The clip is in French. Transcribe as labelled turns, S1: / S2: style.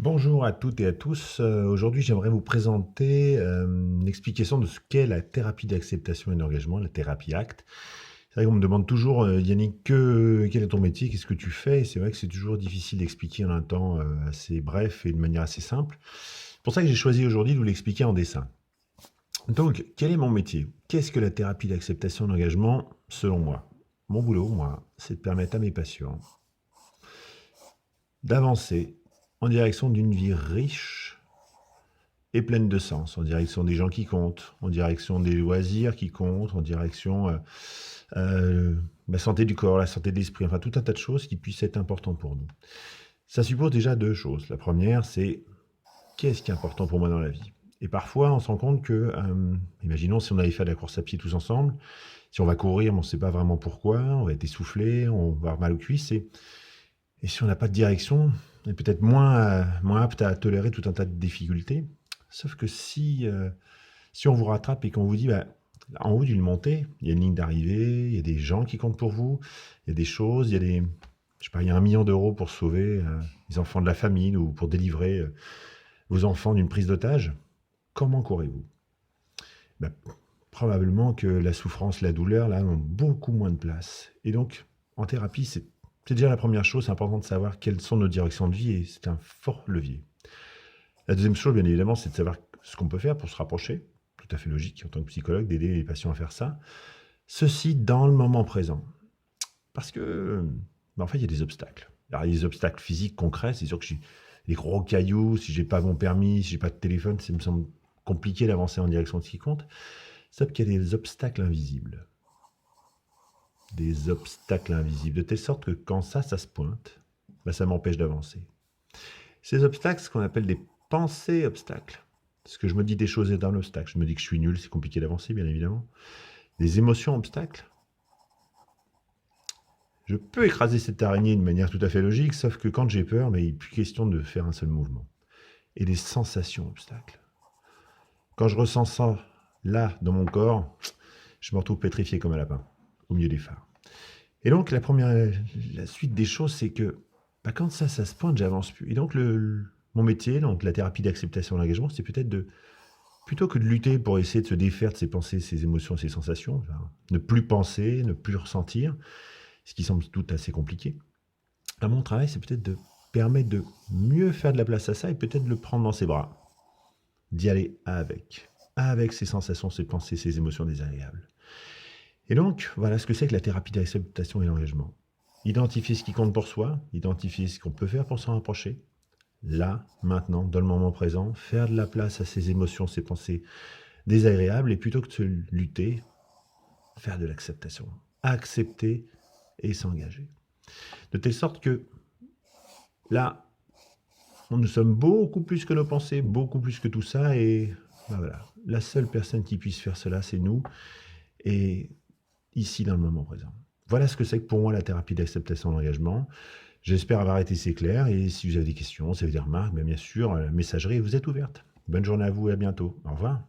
S1: Bonjour à toutes et à tous. Aujourd'hui, j'aimerais vous présenter une explication de ce qu'est la thérapie d'acceptation et d'engagement, la thérapie ACT. C'est vrai qu'on me demande toujours, Yannick, quel est ton métier, qu'est-ce que tu fais? Et c'est vrai que c'est toujours difficile d'expliquer en un temps assez bref et de manière assez simple. C'est pour ça que j'ai choisi aujourd'hui de vous l'expliquer en dessin. Donc, quel est mon métier? Qu'est-ce que la thérapie d'acceptation et d'engagement selon moi? Mon boulot, moi, c'est de permettre à mes patients d'avancer en direction d'une vie riche et pleine de sens, en direction des gens qui comptent, en direction des loisirs qui comptent, en direction la santé du corps, la santé de l'esprit, enfin tout un tas de choses qui puissent être importantes pour nous. Ça suppose déjà deux choses. La première, c'est qu'est-ce qui est important pour moi dans la vie? Et parfois, on se rend compte que, imaginons si on avait fait de la course à pied tous ensemble, si on va courir, mais on ne sait pas vraiment pourquoi, on va être essoufflé, on va avoir mal aux cuisses, et si on n'a pas de direction, on est peut-être moins apte à tolérer tout un tas de difficultés. Sauf que si on vous rattrape et qu'on vous dit, bah, en haut d'une montée, il y a une ligne d'arrivée, il y a des gens qui comptent pour vous, il y a des choses, je sais pas, il y a 1 million d'euros pour sauver les enfants de la famille ou pour délivrer vos enfants d'une prise d'otage, comment courez-vous? Bah, probablement que la souffrance, la douleur, là, ont beaucoup moins de place. Et donc, en thérapie, c'est déjà la première chose, c'est important de savoir quelles sont nos directions de vie et c'est un fort levier. La deuxième chose, bien évidemment, c'est de savoir ce qu'on peut faire pour se rapprocher. Tout à fait logique en tant que psychologue d'aider les patients à faire ça. Ceci dans le moment présent. Parce que, en fait, il y a des obstacles. Alors, il y a des obstacles physiques concrets. C'est sûr que j'ai des gros cailloux, si j'ai pas mon permis, si j'ai pas de téléphone, ça me semble compliqué d'avancer en direction de ce qui compte. Sauf qu'il y a des obstacles invisibles. Des obstacles invisibles, de telle sorte que quand ça se pointe, bah, ça m'empêche d'avancer. Ces obstacles, ce qu'on appelle des pensées obstacles. Parce que je me dis des choses est un obstacle. Je me dis que je suis nul, c'est compliqué d'avancer, bien évidemment. Des émotions obstacles. Je peux écraser cette araignée de manière tout à fait logique, sauf que quand j'ai peur, mais il n'est plus question de faire un seul mouvement. Et des sensations obstacles. Quand je ressens ça, là, dans mon corps, je me retrouve pétrifié comme un lapin, au milieu des phares. Et donc, la suite des choses, c'est que bah, quand ça se pointe, j'avance plus. Et donc, mon métier, donc la thérapie d'acceptation et d'engagement, c'est peut-être plutôt que de lutter pour essayer de se défaire de ses pensées, ses émotions, ses sensations, enfin, ne plus penser, ne plus ressentir, ce qui semble tout assez compliqué. Là, mon travail, c'est peut-être de permettre de mieux faire de la place à ça et peut-être de le prendre dans ses bras, d'y aller avec ses sensations, ses pensées, ses émotions désagréables. Et donc, voilà ce que c'est que la thérapie d'acceptation et d'engagement. Identifier ce qui compte pour soi, identifier ce qu'on peut faire pour s'en rapprocher. Là, maintenant, dans le moment présent, faire de la place à ses émotions, ses pensées désagréables, et plutôt que de se lutter, faire de l'acceptation. Accepter et s'engager. De telle sorte que, là, nous sommes beaucoup plus que nos pensées, beaucoup plus que tout ça, et ben voilà, la seule personne qui puisse faire cela, c'est nous, et ici, dans le moment présent. Voilà ce que c'est que pour moi la thérapie d'acceptation d'engagement. J'espère avoir été assez clair et si vous avez des questions, si vous avez des remarques, bien sûr, la messagerie vous est ouverte. Bonne journée à vous et à bientôt. Au revoir.